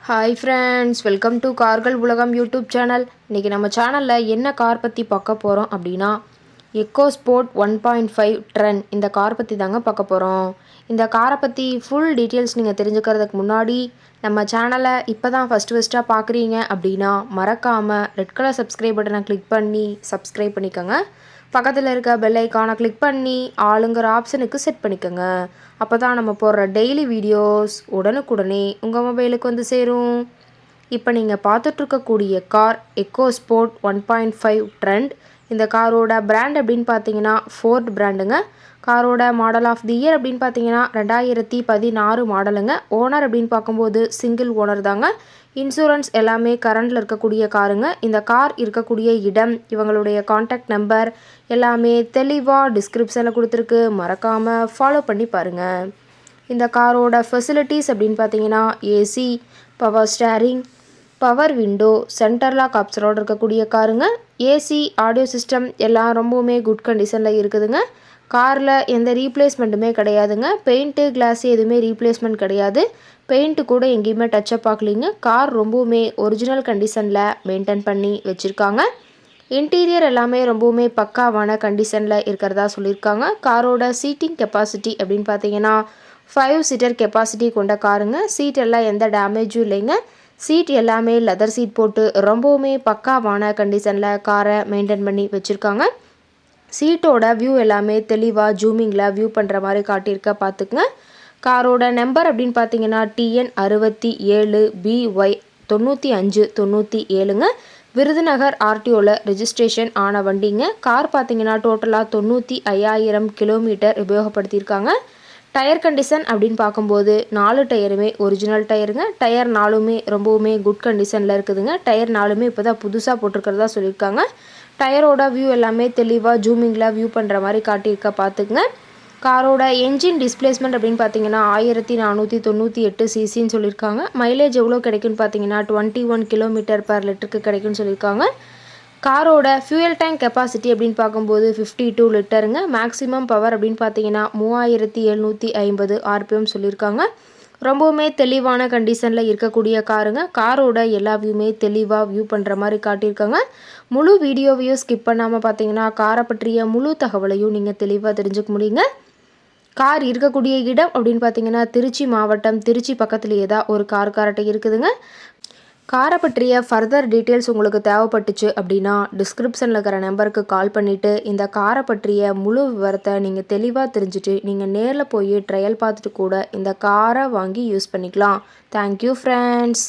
Hi friends, welcome to கார்கள் உலகம் YouTube channel. இன்றைக்கி நம்ம சேனலில் என்ன கார் பற்றி பார்க்க போகிறோம் அப்படின்னா, எக்கோ ஸ்போர்ட் 1.5 ட்ரென் இந்த கார் பற்றி தாங்க பார்க்க போகிறோம். இந்த காரை பற்றி ஃபுல் டீட்டெயில்ஸ் நீங்கள் தெரிஞ்சுக்கிறதுக்கு முன்னாடி நம்ம சேனலை இப்போ தான் ஃபஸ்ட்டாக பார்க்குறீங்க அப்படின்னா மறக்காமல் ரெட் கலர் சப்ஸ்கிரைப் பட்டனை கிளிக் பண்ணி சப்ஸ்கிரைப் பண்ணிக்கோங்க. பக்கத்தில் இருக்க பெல் ஐக்கானை கிளிக் பண்ணி ஆளுங்கிற ஆப்ஷனுக்கு செட் பண்ணிக்கோங்க. அப்போ தான் நம்ம போடுற டெய்லி வீடியோஸ் உடனுக்குடனே உங்கள் மொபைலுக்கு வந்து சேரும். இப்போ நீங்கள் பார்த்துட்ருக்கக்கூடிய கார் எக்கோ ஸ்போர்ட் 1.5 ட்ரெண்ட். இந்த காரோட பிராண்ட் அப்படின்னு பார்த்தீங்கன்னா ஃபோர்ட் பிராண்டுங்க. காரோட மாடல் ஆஃப் தி இயர் அப்படின்னு பார்த்தீங்கன்னா 2016 மாடலுங்க. ஓனர் அப்படின்னு பார்க்கும்போது சிங்கிள் ஓனர் தாங்க. இன்சூரன்ஸ் எல்லாமே கரண்டில் இருக்கக்கூடிய காருங்க. இந்த கார் இருக்கக்கூடிய இடம், இவங்களுடைய காண்டாக்ட் நம்பர் எல்லாமே தெளிவாக டிஸ்கிரிப்ஷனில் கொடுத்துருக்கு. மறக்காமல் ஃபாலோ பண்ணி பாருங்கள். இந்த காரோட ஃபெசிலிட்டிஸ் அப்படின்னு பார்த்தீங்கன்னா AC, power steering, power window, centre lock ஆப்ஷனோடு இருக்கக்கூடிய காருங்க. ஏசி, ஆடியோ சிஸ்டம் எல்லாம் ரொம்பவுமே குட் கண்டிஷனில் இருக்குதுங்க. காரில் எந்த ரீப்ளேஸ்மெண்ட்டுமே கிடையாதுங்க. பெயிண்ட்டு, கிளாஸு எதுவுமே ரீப்ளேஸ்மெண்ட் கிடையாது. பெயிண்ட்டு கூட எங்கேயுமே டச்சப் ஆகலிங்க. கார் ரொம்பவுமே ஒரிஜினல் கண்டிஷனில் மெயின்டைன் பண்ணி வச்சுருக்காங்க. இன்டீரியர் எல்லாமே ரொம்பவுமே பக்காவான கண்டிஷனில் இருக்கிறதா சொல்லியிருக்காங்க. காரோட சீட்டிங் கெப்பாசிட்டி அப்படின்னு பார்த்தீங்கன்னா 5 சீட்டர் கெப்பாசிட்டி கொண்ட காருங்க. சீட் எல்லாம் எந்த டேமேஜும் இல்லைங்க. சீட் எல்லாமே லெதர் சீட் போட்டு ரொம்பவுமே பக்காவான கண்டிஷனில் காரை மெயின்டைன் பண்ணி வச்சுருக்காங்க. சீட்டோட வியூ எல்லாமே தெளிவாக ஜூமிங்கில் வியூ பண்ணுற மாதிரி காட்டியிருக்க பார்த்துக்குங்க. காரோட நம்பர் அப்படின்னு பார்த்தீங்கன்னா TN 67 BY 9597ங்க. விருதுநகர் RTOவில் ரெஜிஸ்ட்ரேஷன் ஆன வண்டிங்க. கார் பார்த்தீங்கன்னா டோட்டலாக 95,000 கிலோமீட்டர் உபயோகப்படுத்தியிருக்காங்க. டயர் கண்டிஷன் அப்படின்னு பார்க்கும்போது 4 டயருமே ஒரிஜினல் டயருங்க. டயர் 4மே ரொம்பவுமே குட் கண்டிஷனில் இருக்குதுங்க. டயர் 4மே இப்போ தான் புதுசாக போட்டிருக்கிறதா சொல்லியிருக்காங்க. டயரோட வியூ எல்லாமே தெளிவாக ஜூமிங்கில் வியூ பண்ணுற மாதிரி காட்டியிருக்க பார்த்துக்குங்க. காரோட என்ஜின் டிஸ்பிளேஸ்மெண்ட் அப்படின்னு பார்த்தீங்கன்னா 1498 சிசின்னு சொல்லியிருக்காங்க. மைலேஜ் எவ்வளோ கிடைக்குன்னு பார்த்தீங்கன்னா 21 km/லிட்டருக்கு கிடைக்குன்னு சொல்லியிருக்காங்க. காரோட ஃபியூயல் டேங்க் கெப்பாசிட்டி அப்படின்னு பார்க்கும்போது 52 லிட்டருங்க. மேக்ஸிமம் பவர் அப்படின்னு பார்த்தீங்கன்னா 3750 RPM சொல்லியிருக்காங்க. ரொம்பவுமே தெளிவான கண்டிஷனில் இருக்கக்கூடிய காருங்க. காரோட எல்லா வியூமே தெளிவாக வியூ பண்ணுற மாதிரி காட்டியிருக்காங்க. முழு வீடியோவையும் ஸ்கிப் பண்ணாமல் பார்த்தீங்கன்னா காரை பற்றிய முழு தகவலையும் நீங்கள் தெளிவாக தெரிஞ்சுக்க முடியுங்க. கார் இருக்கக்கூடிய இடம் அப்படின்னு பார்த்தீங்கன்னா திருச்சி மாவட்டம், திருச்சி பக்கத்துலேயே தான் ஒரு கார்கிட்ட இருக்குதுங்க. காரை பற்றிய ஃபர்தர் டீட்டெயில்ஸ் உங்களுக்கு தேவைப்பட்டுச்சு அப்படின்னா டிஸ்கிரிப்ஷனில் இருக்கிற நம்பருக்கு கால் பண்ணிவிட்டு இந்த காரை பற்றிய முழு விவரத்தை நீங்கள் தெளிவாக தெரிஞ்சுட்டு நீங்கள் நேரில் போய் ட்ரையல் பார்த்துட்டு கூட இந்த காரை வாங்கி யூஸ் பண்ணிக்கலாம். Thank you friends.